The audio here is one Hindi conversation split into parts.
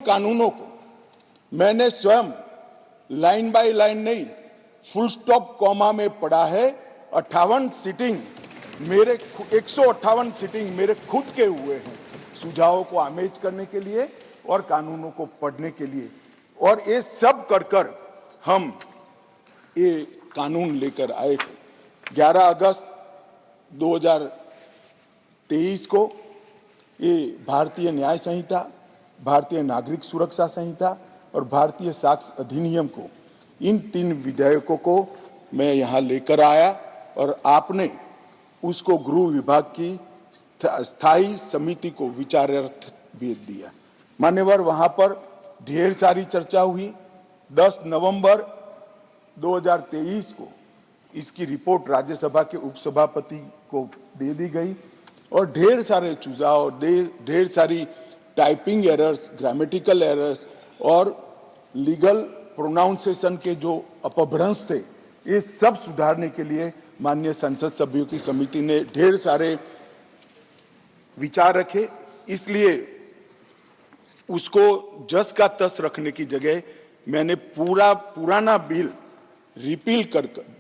कानूनों को मैंने स्वयं लाइन बाय लाइन नहीं, फुल स्टॉप कॉमा में पढ़ा है। 58 सीटिंग मेरे 158 सीटिंग मेरे खुद के हुए हैं, सुझावों को आमेज करने के लिए और कानूनों को पढ़ने के लिए। और ये सब कर हम ये कानून लेकर आए थे। 11 अगस्त 2023 को ये भारतीय न्याय संहिता, भारतीय नागरिक सुरक्षा संहिता और भारतीय साक्ष्य अधिनियम को, इन 3 विधेयकों को मैं यहाँ लेकर आया और आपने उसको गृह विभाग की स्थायी समिति को विचारार्थ भेज दिया। मान्यवर, वहां पर ढेर सारी चर्चा हुई। 10 नवंबर 2023 को इसकी रिपोर्ट राज्यसभा के उपसभापति को दे दी गई और ढेर सारे सुझाव, ढेर सारी टाइपिंग एरर्स, ग्रामेटिकल एरर्स और लीगल प्रोनाउंसिएशन के जो अपभ्रंश थे, ये सब सुधारने के लिए माननीय संसद सभ्यों की समिति ने ढेर सारे विचार रखे। इसलिए उसको जस का तस रखने की जगह मैंने पुराना बिल रिपील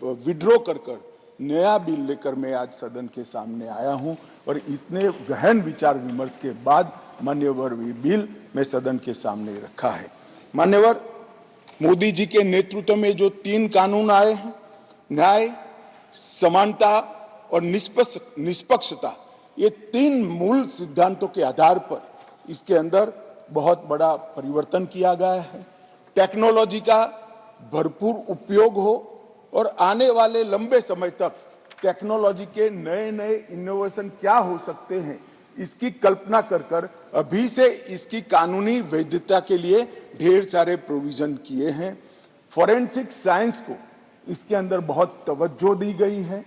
विड्रॉ कर नया बिल लेकर मैं आज सदन के सामने आया हूं और इतने गहन विचार विमर्श के बाद मान्यवर बिल मैं सदन के सामने रखा है। मान्यवर, मोदी जी के नेतृत्व में जो 3 कानून आए हैं, न्याय, समानता और निष्पक्षता, ये 3 मूल सिद्धांतों के आधार पर इसके अंदर बहुत बड़ा परिवर्तन किया गया है। टेक्नोलॉजी का भरपूर उपयोग हो और आने वाले लंबे समय तक टेक्नोलॉजी के नए नए इनोवेशन क्या हो सकते हैं, इसकी कल्पना कर अभी से इसकी कानूनी वैधता के लिए ढेर सारे प्रोविजन किए हैं। फॉरेंसिक साइंस को इसके अंदर बहुत तवज्जो दी गई है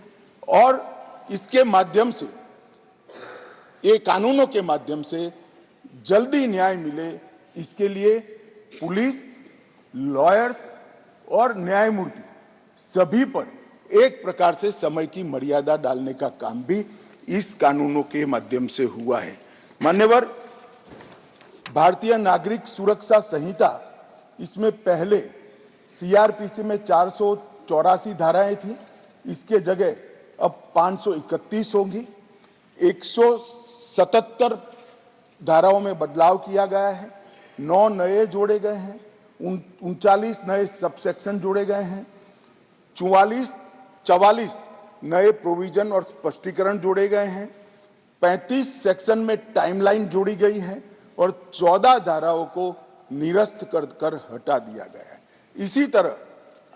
और इसके माध्यम से, ये कानूनों के माध्यम से जल्दी न्याय मिले, इसके लिए पुलिस, लॉयर्स और न्यायमूर्ति सभी पर एक प्रकार से समय की मर्यादा डालने का काम भी इस कानूनों के माध्यम से हुआ है। मान्यवर, भारतीय नागरिक सुरक्षा संहिता, इसमें पहले सीआरपीसी में 484 धाराएं थी, इसके जगह अब 531 होंगी। 177 धाराओं में बदलाव किया गया है, 9 नए जोड़े गए हैं, 39 नए सबसेक्शन जोड़े गए हैं, 44 नए प्रोविजन और स्पष्टीकरण जोड़े गए हैं, 35 सेक्शन में टाइमलाइन जोड़ी गई है और 14 धाराओं को निरस्त कर हटा दिया गया है। इसी तरह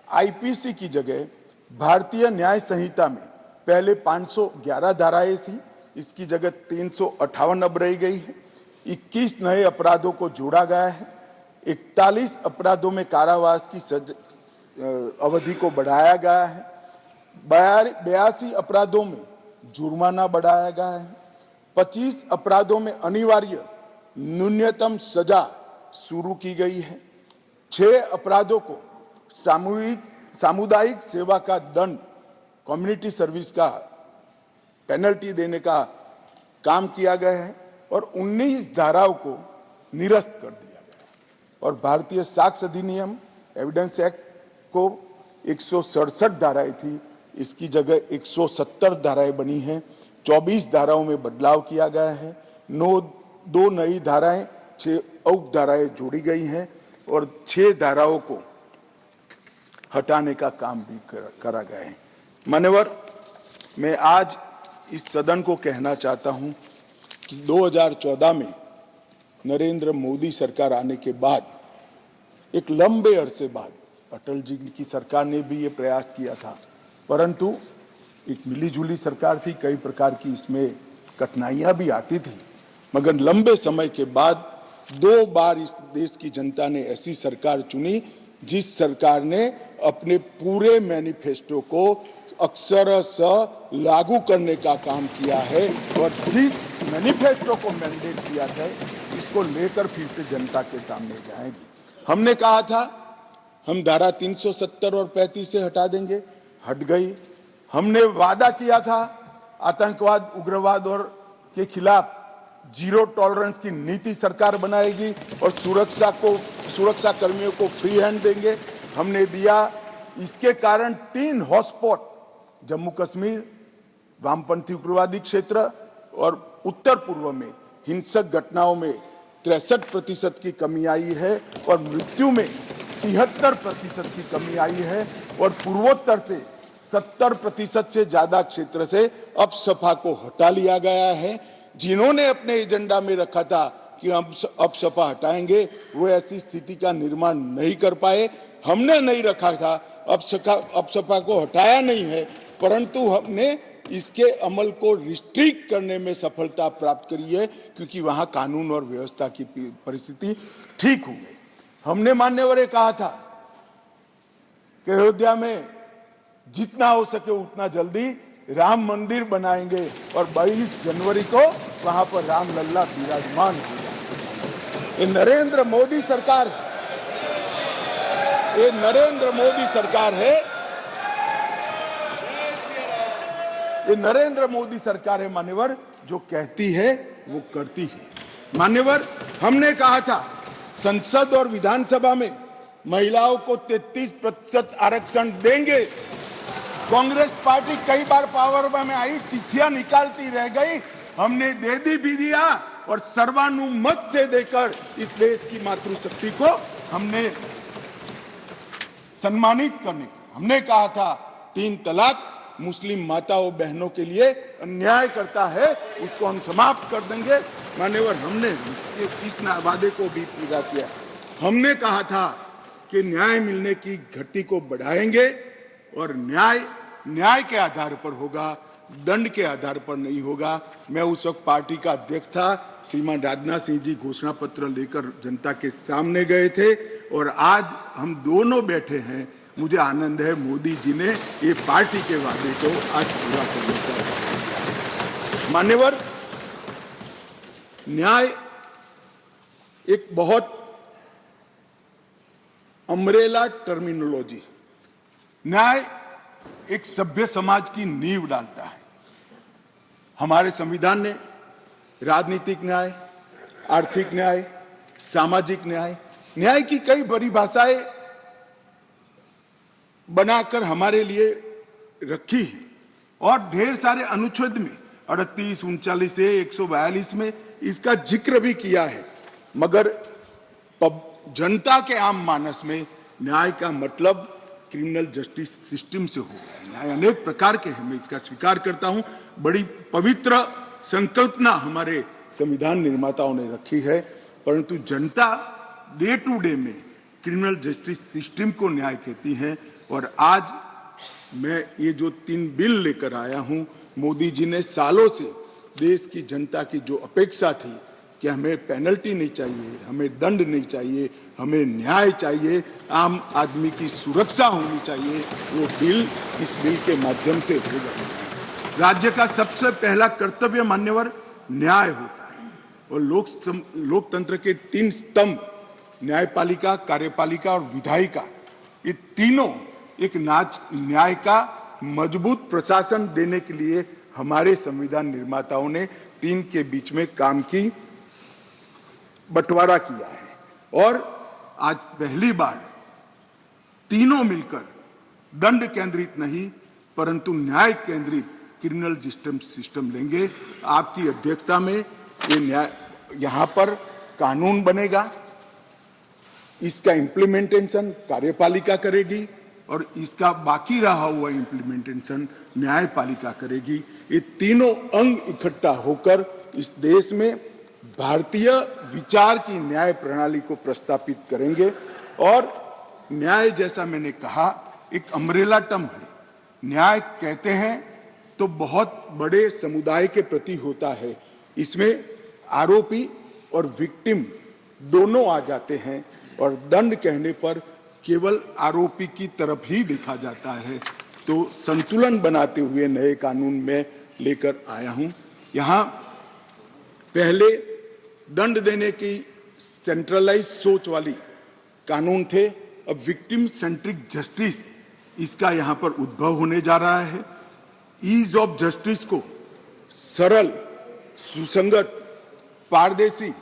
आईपीसी की जगह भारतीय न्याय संहिता में पहले 511 धाराएं थी, इसकी जगह 358 अब रह गई है। 21 नए अपराधों को जोड़ा गया है। 41 अपराधों में कारावास की अवधि को बढ़ाया गया है। 82 अपराधों में जुर्माना बढ़ाया गया है। 25 अपराधों में अनिवार्य न्यूनतम सजा शुरू की गई है। 6 अपराधों को सामुदायिक सेवा का दंड, कम्युनिटी सर्विस का पेनल्टी देने का काम किया गया है और 19 धाराओं को निरस्त कर दिया गया है। और भारतीय साक्ष्य अधिनियम, एविडेंस एक्ट को 167 धाराएं थी, इसकी जगह 170 धाराएं बनी हैं। 24 धाराओं में बदलाव किया गया है। 2 नई धाराएं, 6 उप धाराएं जोड़ी गई हैं और 6 धाराओं को हटाने का काम भी करा गया है। मान्यवर, मैं आज इस सदन को कहना चाहता हूं कि 2014 में नरेंद्र मोदी सरकार आने के बाद, एक लंबे अरसे बाद, अटल जी की सरकार ने भी ये प्रयास किया था, परंतु एक मिलीजुली सरकार थी, कई प्रकार की इसमें कठिनाइयां भी आती थी, मगर लंबे समय के बाद 2 बार इस देश की जनता ने ऐसी सरकार चुनी जिस सरकार ने अपने पूरे मैनिफेस्टो को अक्षरशः लागू करने का काम किया है और जिस मैनिफेस्टो को मैंडेट किया था, इसको लेकर फिर से जनता के सामने जाएंगे। हमने कहा था हम धारा 370 और 35 से हटा देंगे, हट गई। हमने वादा किया था आतंकवाद, उग्रवाद और के खिलाफ जीरो टॉलरेंस की नीति सरकार बनाएगी और सुरक्षा कर्मियों को फ्री हैंड देंगे, हमने दिया। इसके कारण 3 हॉटस्पॉट जम्मू कश्मीर, वामपंथी उग्रवादी क्षेत्र और उत्तर पूर्व में हिंसक घटनाओं में 63% की कमी आई है और मृत्यु में 73% की कमी आई है और पूर्वोत्तर से 70% से ज्यादा क्षेत्र से अपसपा को हटा लिया गया है। जिन्होंने अपने एजेंडा में रखा था कि हम अपसपा हटाएंगे, वो ऐसी स्थिति का निर्माण नहीं कर पाए। हमने नहीं रखा था, अपसपा को हटाया नहीं है, परंतु हमने इसके अमल को रिस्ट्रिक्ट करने में सफलता प्राप्त करी है, क्योंकि वहां कानून और व्यवस्था की परिस्थिति ठीक हो गई। हमने मान्यवर कहा था कि अयोध्या में जितना हो सके उतना जल्दी राम मंदिर बनाएंगे और 22 जनवरी को वहां पर राम लल्ला विराजमान होगा। ये नरेंद्र मोदी सरकार है, ये नरेंद्र मोदी सरकार है, ये नरेंद्र मोदी सरकार है मान्यवर, जो कहती है वो करती है। मान्यवर, हमने कहा था संसद और विधानसभा में महिलाओं को 33% आरक्षण देंगे। कांग्रेस पार्टी कई बार पावर में आई, तिथियां निकालती रह गई, हमने दे भी दिया और सर्वानुमत से देकर इस देश की मातृशक्ति को हमने सम्मानित करने का। हमने कहा था 3 तलाक मुस्लिम माताओं बहनों के लिए अन्याय करता है, उसको हम समाप्त कर देंगे। मान्यवर, हमने इस वादे को भी पूरा किया। हमने कहा था कि न्याय मिलने की गति को बढ़ाएंगे और न्याय के आधार पर होगा, दंड के आधार पर नहीं होगा। मैं उस वक्त पार्टी का अध्यक्ष था, श्रीमान राजनाथ सिंह जी घोषणा पत्र लेकर जनता के सामने गए थे और आज हम दोनों बैठे हैं। मुझे आनंद है मोदी जी ने ये पार्टी के वादे को आज पूरा करने का। मान्यवर, न्याय एक बहुत अम्ब्रेला टर्मिनोलॉजी, न्याय एक सभ्य समाज की नींव डालता है। हमारे संविधान ने राजनीतिक न्याय, आर्थिक न्याय, सामाजिक न्याय, न्याय की कई परिभाषाएं बनाकर हमारे लिए रखी है और ढेर सारे अनुच्छेद में 38, 39 से 142 में इसका जिक्र भी किया है। मगर जनता के आम मानस में न्याय का मतलब क्रिमिनल जस्टिस सिस्टम से होगा। न्याय अनेक प्रकार के हैं, मैं इसका स्वीकार करता हूं। बड़ी पवित्र संकल्पना हमारे संविधान निर्माताओं ने रखी है, परंतु जनता डे टू डे में क्रिमिनल जस्टिस सिस्टम को न्याय कहती है। और आज मैं ये जो 3 बिल लेकर आया हूं, मोदी जी ने सालों से देश की जनता की जो अपेक्षा थी कि हमें पेनल्टी नहीं चाहिए, हमें दंड नहीं चाहिए, हमें न्याय चाहिए, आम आदमी की सुरक्षा होनी चाहिए, वो बिल इस बिल के माध्यम से होगा। राज्य का सबसे पहला कर्तव्य मान्यवर न्याय होता है और लोकतंत्र के 3 स्तंभ न्यायपालिका, कार्यपालिका और विधायिका, ये तीनों एक न्याय का मजबूत प्रशासन देने के लिए हमारे संविधान निर्माताओं ने 3 के बीच में काम की बंटवारा किया है और आज पहली बार तीनों मिलकर दंड केंद्रित नहीं परंतु न्याय केंद्रित क्रिमिनल जस्टिस सिस्टम लेंगे। आपकी अध्यक्षता में ये न्याय यहां पर कानून बनेगा, इसका इम्प्लीमेंटेशन कार्यपालिका करेगी और इसका बाकी रहा हुआ इम्प्लीमेंटेशन न्यायपालिका करेगी। ये तीनों अंग इकट्ठा होकर इस देश में भारतीय विचार की न्याय प्रणाली को प्रस्तापित करेंगे। और न्याय, जैसा मैंने कहा, एक अम्ब्रेला टर्म है। न्याय कहते हैं तो बहुत बड़े समुदाय के प्रति होता है। इसमें आरोपी और विक्टिम दोनों आ जाते हैं और दंड कहने पर केवल आरोपी की तरफ ही देखा जाता है। तो संतुलन बनाते हुए नए कानून में लेकर आया हूं। यहां पहले दंड देने की सेंट्रलाइज सोच वाली कानून थे, अब विक्टिम सेंट्रिक जस्टिस इसका यहां पर उद्भव होने जा रहा है। ईज ऑफ जस्टिस को सरल, सुसंगत पारदर्शी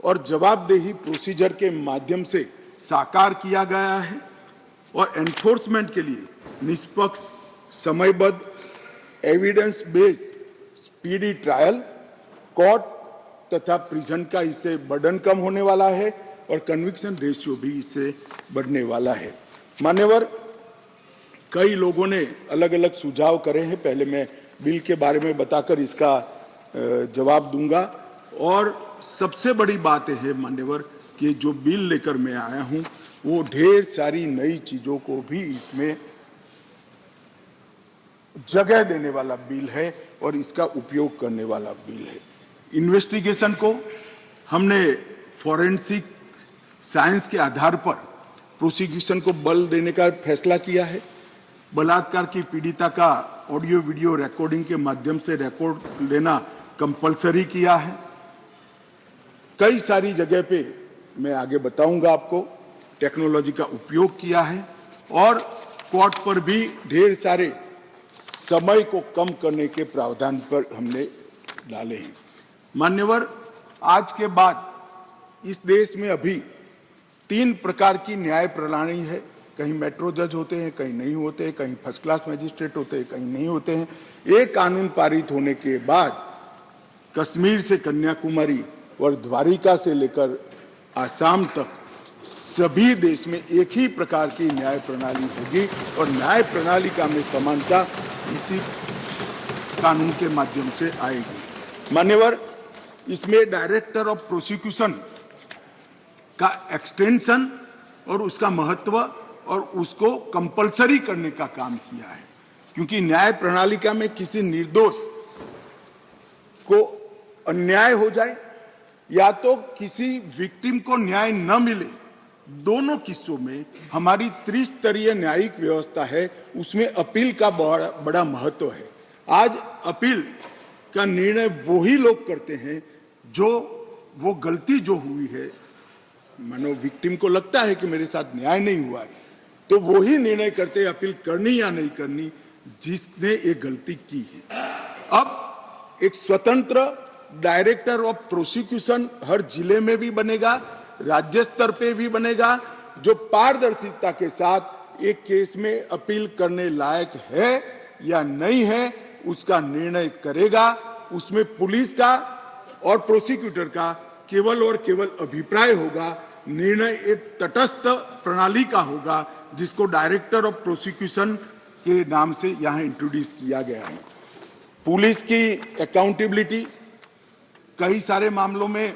और जवाबदेही प्रोसीजर के माध्यम से साकार किया गया है और एनफोर्समेंट के लिए निष्पक्ष, समयबद्ध, evidence based speedy trial, court तथा प्रिजन का इससे बर्डन कम होने वाला है और कन्विक्शन रेशियो भी इससे बढ़ने वाला है। मान्यवर, कई लोगों ने अलग अलग सुझाव करे हैं। पहले मैं बिल के बारे में बताकर इसका जवाब दूंगा। और सबसे बड़ी बात है मान्यवर कि जो बिल लेकर मैं आया हूं वो ढेर सारी नई चीजों को भी इसमें जगह देने वाला बिल है और इसका उपयोग करने वाला बिल है। इन्वेस्टिगेशन को हमने फॉरेंसिक साइंस के आधार पर प्रोसिक्यूशन को बल देने का फैसला किया है। बलात्कार की पीड़िता का ऑडियो वीडियो रिकॉर्डिंग के माध्यम से रिकॉर्ड लेना कंपलसरी किया है। कई सारी जगह पे मैं आगे बताऊंगा आपको टेक्नोलॉजी का उपयोग किया है और कोर्ट पर भी ढेर सारे समय को कम करने के प्रावधान पर हमने डाले हैं। मान्यवर, आज के बाद इस देश में अभी 3 प्रकार की न्याय प्रणाली है। कहीं मेट्रो जज होते हैं, कहीं नहीं होते हैं, कहीं फर्स्ट क्लास मैजिस्ट्रेट होते हैं, कहीं नहीं होते हैं। एक कानून पारित होने के बाद कश्मीर से कन्याकुमारी और द्वारिका से लेकर आसाम तक सभी देश में एक ही प्रकार की न्याय प्रणाली होगी और न्याय प्रणाली का में समानता इसी कानून के माध्यम से आएगी। मान्यवर, इसमें डायरेक्टर ऑफ प्रोसिक्यूशन का एक्सटेंशन और उसका महत्व और उसको कंपलसरी करने का काम किया है, क्योंकि न्याय प्रणालिका में किसी निर्दोष को अन्याय हो जाए या तो किसी विक्टिम को न्याय न मिले, दोनों किस्सों में हमारी त्रिस्तरीय न्यायिक व्यवस्था है, उसमें अपील का बड़ा महत्व है। आज अपील का निर्णय वही लोग करते हैं जो वो गलती जो हुई है, मानो विक्टिम को लगता है कि मेरे साथ न्याय नहीं हुआ है, तो वही निर्णय करते हैं अपील करनी या नहीं करनी जिसने ये गलती की है। अब एक स्वतंत्र डायरेक्टर ऑफ प्रोसिक्यूशन हर जिले में भी बनेगा, राज्य स्तर पे भी बनेगा, जो पारदर्शिता के साथ एक केस में अपील करने लायक है या नहीं है उसका निर्णय करेगा। उसमें पुलिस का और प्रोसिक्यूटर का केवल और केवल अभिप्राय होगा। निर्णय एक तटस्थ प्रणाली का होगा जिसको डायरेक्टर ऑफ प्रोसिक्यूशन के नाम से यहां इंट्रोड्यूस किया गया है। पुलिस की अकाउंटेबिलिटी कई सारे मामलों में